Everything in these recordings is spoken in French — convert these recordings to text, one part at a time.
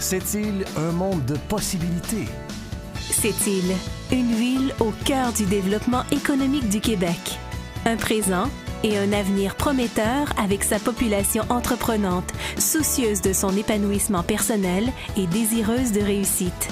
Sept-Îles, un monde de possibilités. Sept-Îles, une ville au cœur du développement économique du Québec. Un présent et un avenir prometteur avec sa population entreprenante, soucieuse de son épanouissement personnel et désireuse de réussite.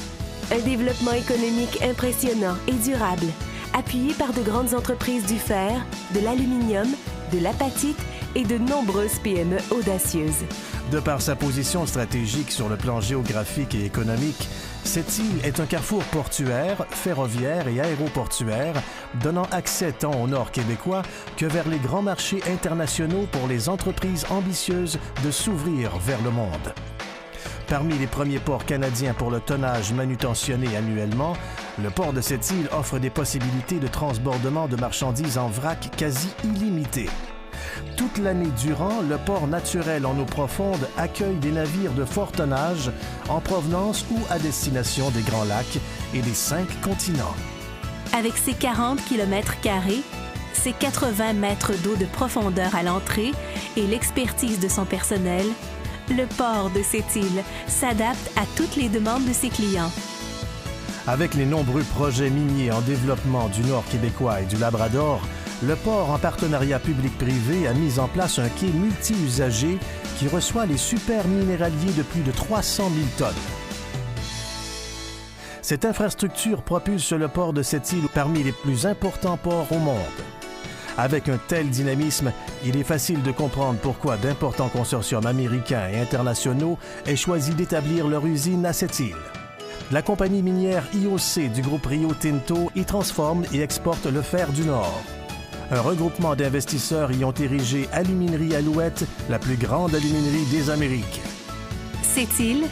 Un développement économique impressionnant et durable, appuyé par de grandes entreprises du fer, de l'aluminium, de l'apatite et de nombreuses PME audacieuses. De par sa position stratégique sur le plan géographique et économique, cette île est un carrefour portuaire, ferroviaire et aéroportuaire, donnant accès tant au nord québécois que vers les grands marchés internationaux pour les entreprises ambitieuses de s'ouvrir vers le monde. Parmi les premiers ports canadiens pour le tonnage manutentionné annuellement, le port de cette île offre des possibilités de transbordement de marchandises en vrac quasi illimitées. Toute l'année durant, le port naturel en eau profonde accueille des navires de fort tonnage en provenance ou à destination des Grands Lacs et des 5 continents. Avec ses 40 km², ses 80 mètres d'eau de profondeur à l'entrée et l'expertise de son personnel, le port de cette île s'adapte à toutes les demandes de ses clients. Avec les nombreux projets miniers en développement du Nord québécois et du Labrador, le port, en partenariat public-privé, a mis en place un quai multi-usager qui reçoit les super minéraliers de plus de 300 000 tonnes. Cette infrastructure propulse le port de cette île parmi les plus importants ports au monde. Avec un tel dynamisme, il est facile de comprendre pourquoi d'importants consortiums américains et internationaux aient choisi d'établir leur usine à cette île. La compagnie minière IOC du groupe Rio Tinto y transforme et exporte le fer du Nord. Un regroupement d'investisseurs y ont érigé Aluminerie Alouette, la plus grande aluminerie des Amériques. Cette île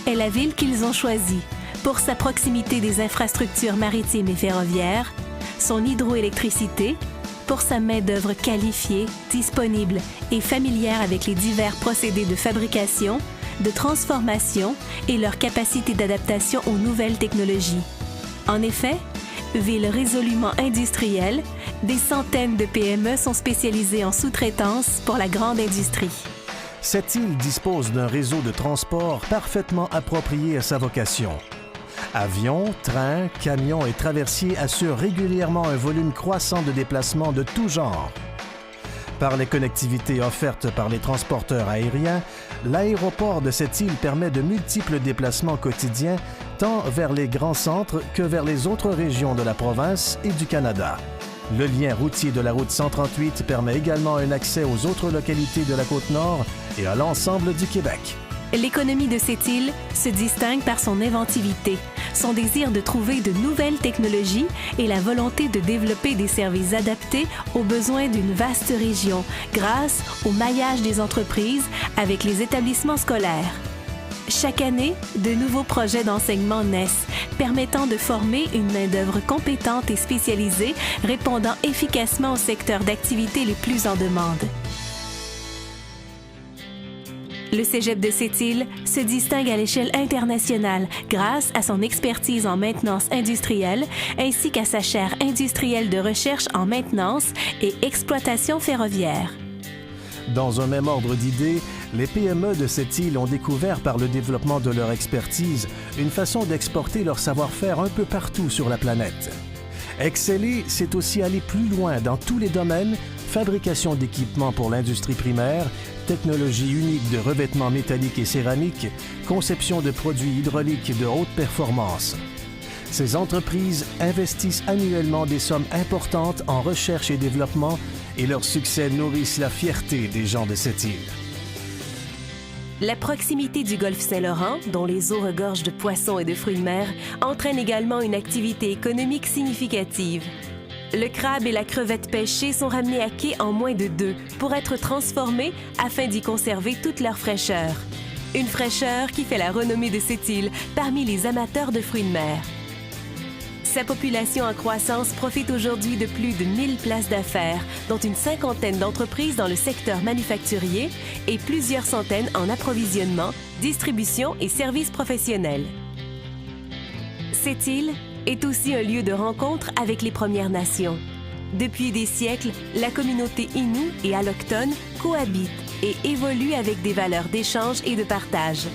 est la ville qu'ils ont choisie pour sa proximité des infrastructures maritimes et ferroviaires, son hydroélectricité, pour sa main-d'œuvre qualifiée, disponible et familière avec les divers procédés de fabrication, de transformation et leur capacité d'adaptation aux nouvelles technologies. En effet, ville résolument industrielle, des centaines de PME sont spécialisées en sous-traitance pour la grande industrie. Cette île dispose d'un réseau de transport parfaitement approprié à sa vocation. Avions, trains, camions et traversiers assurent régulièrement un volume croissant de déplacements de tout genre. Par les connectivités offertes par les transporteurs aériens, l'aéroport de cette île permet de multiples déplacements quotidiens tant vers les grands centres que vers les autres régions de la province et du Canada. Le lien routier de la route 138 permet également un accès aux autres localités de la Côte-Nord et à l'ensemble du Québec. L'économie de cette île se distingue par son inventivité, son désir de trouver de nouvelles technologies et la volonté de développer des services adaptés aux besoins d'une vaste région grâce au maillage des entreprises avec les établissements scolaires. Chaque année, de nouveaux projets d'enseignement naissent, permettant de former une main-d'œuvre compétente et spécialisée, répondant efficacement aux secteurs d'activité les plus en demande. Le Cégep de cette île se distingue à l'échelle internationale grâce à son expertise en maintenance industrielle ainsi qu'à sa chaire industrielle de recherche en maintenance et exploitation ferroviaire. Dans un même ordre d'idées, les PME de cette île ont découvert par le développement de leur expertise une façon d'exporter leur savoir-faire un peu partout sur la planète. Exceller, c'est aussi aller plus loin dans tous les domaines, fabrication d'équipements pour l'industrie primaire, technologie unique de revêtements métalliques et céramiques, conception de produits hydrauliques de haute performance. Ces entreprises investissent annuellement des sommes importantes en recherche et développement et leurs succès nourrissent la fierté des gens de cette île. La proximité du golfe Saint-Laurent, dont les eaux regorgent de poissons et de fruits de mer, entraîne également une activité économique significative. Le crabe et la crevette pêchée sont ramenés à quai en moins de 2 pour être transformés afin d'y conserver toute leur fraîcheur. Une fraîcheur qui fait la renommée de cette île parmi les amateurs de fruits de mer. Sa population en croissance profite aujourd'hui de plus de 1000 places d'affaires, dont une cinquantaine d'entreprises dans le secteur manufacturier et plusieurs centaines en approvisionnement, distribution et services professionnels. Cette île est aussi un lieu de rencontre avec les Premières Nations. Depuis des siècles, la communauté Innu et allochtone cohabitent et évoluent avec des valeurs d'échange et de partage.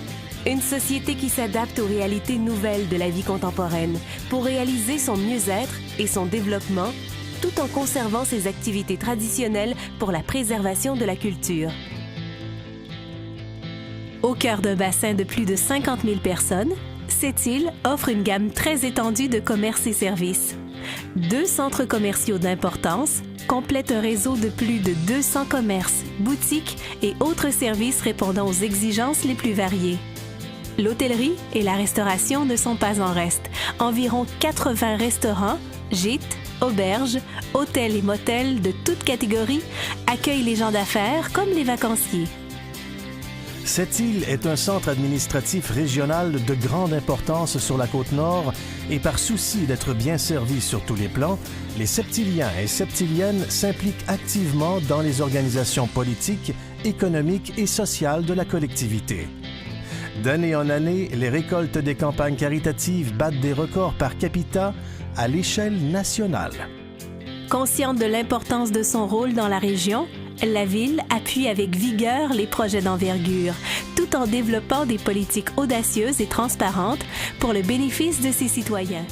Une société qui s'adapte aux réalités nouvelles de la vie contemporaine pour réaliser son mieux-être et son développement, tout en conservant ses activités traditionnelles pour la préservation de la culture. Au cœur d'un bassin de plus de 50 000 personnes, cette île offre une gamme très étendue de commerces et services. 2 centres commerciaux d'importance complètent un réseau de plus de 200 commerces, boutiques et autres services répondant aux exigences les plus variées. L'hôtellerie et la restauration ne sont pas en reste. Environ 80 restaurants, gîtes, auberges, hôtels et motels de toutes catégories accueillent les gens d'affaires comme les vacanciers. Cette île est un centre administratif régional de grande importance sur la côte nord et par souci d'être bien servi sur tous les plans, les septiliens et septiliennes s'impliquent activement dans les organisations politiques, économiques et sociales de la collectivité. D'année en année, les récoltes des campagnes caritatives battent des records par capita à l'échelle nationale. Consciente de l'importance de son rôle dans la région, la Ville appuie avec vigueur les projets d'envergure, tout en développant des politiques audacieuses et transparentes pour le bénéfice de ses citoyens.